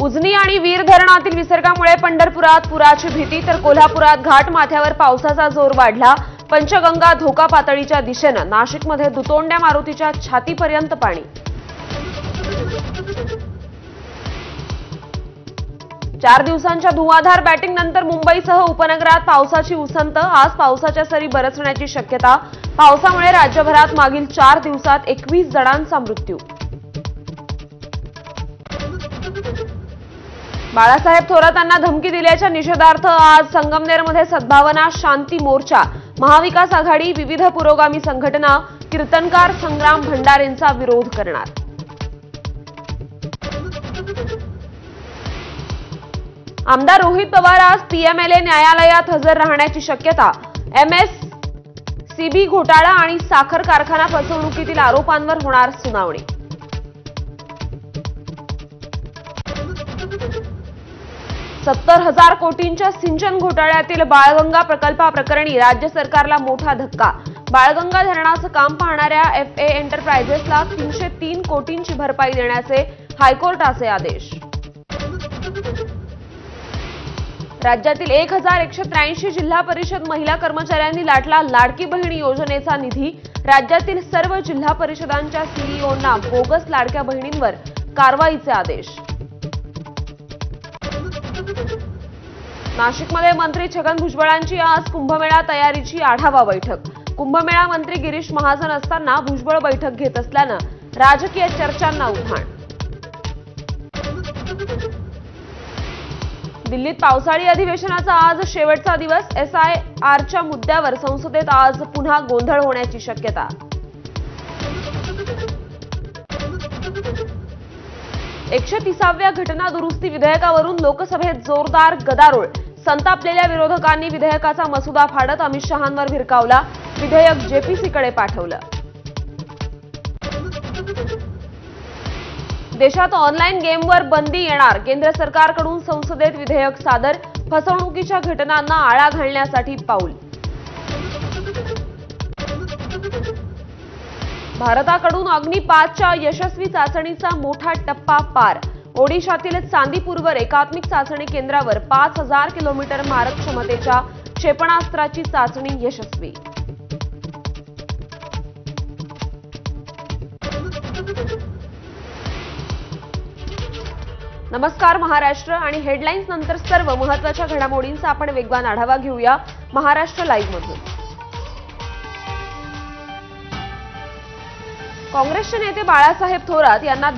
उजनी आणि वीर धरणातील विसर्गामुळे पंढरपुरात पुराची भीती तर कोल्हापुरात घाट माथ्यावर पावसाचा जोर वाढला। पंचगंगा धोका पातळीच्या दिशेनं नाशिकमध्ये दुतोंड्या मारुतीच्या छातीपर्यंत पाणी। 4 दिवसांच्या धुवाधार बॅटिंगनंतर मुंबईसह उपनगरात पावसाची उसंत। आज पावसाच्या सरी बरसण्याची शक्यता। पावसामुळे राज्यभरात मागील 4 दिवसात 21 जणांचा मृत्यू। बाळासाहेब थोरातांना धमकी दिल्याच्या निषेधार्थ आज संगमनेरमध्ये सद्भावना शांती मोर्चा। महाविकास आघाडी, विविध पुरोगामी संघटना, कीर्तनकार संग्राम भंडारेंचा विरोध करणार। आमदार रोहित पवार आज पीएमएलए न्यायालयात हजर राहण्याची शक्यता। एमएससीबी घोटाळा आणि साखर कारखाना फसवणुकीतील आरोपांवर होणार सुनावणी। $70,000 कोटींच्या सिंचन घोटाळ्यातील बाळगंगा प्रकल्पाप्रकरणी राज्य सरकारला मोठा धक्का। बाळगंगा धरणाचं काम पाहणाऱ्या FA एंटरप्राइजेसला 303 कोटींची भरपाई देण्याचे हायकोर्टाचे आदेश। राज्यातील 1183 जिल्हा परिषद महिला कर्मचाऱ्यांनी लाटला लाडकी बहीण योजनेचा निधी। राज्यातील सर्व जिल्हा परिषदांच्या सीईओंना बोगस लाडक्या बहिणींवर कारवाईचे आदेश। नाशिकमध्ये मंत्री छगन भुजबळांची आज कुंभमेळा तयारीची आढावा बैठक। कुंभमेळा मंत्री गिरीश महाजन असताना भुजबळ बैठक घेत असल्यानं राजकीय चर्चांना उधाण। दिल्लीत पावसाळी अधिवेशनाचा आज शेवटचा दिवस। SIRच्या मुद्द्यावर संसदेत आज पुन्हा गोंधळ होण्याची शक्यता। 130व्या घटना दुरुस्ती विधेयकावरून लोकसभेत जोरदार गदारोळ। संतापलेल्या विरोधकांनी विधेयकाचा मसुदा फाडत अमित शहांवर भिरकावला। विधेयक JPCकडे पाठवलं। देशात ऑनलाईन गेमवर बंदी येणार। केंद्र सरकारकडून संसदेत विधेयक सादर। फसवणुकीच्या घटनांना आळा घालण्यासाठी पाऊल। भारताकडून अग्नी 5च्या यशस्वी चाचणीचा मोठा टप्पा पार। ओडिशातील चांदीपूरवर एकात्मिक चाचणी केंद्रावर 5000 किलोमीटर मारक क्षमतेच्या क्षेपणास्त्राची चाचणी यशस्वी। नमस्कार महाराष्ट्र आणि हेडलाईन्स नंतर सर्व महत्त्वाच्या घडामोडींचा आपण वेगवान आढावा घेऊया महाराष्ट्र लाईव्ह मधून। काँग्रेसचे नेते बाळासाहेब थोरात यांना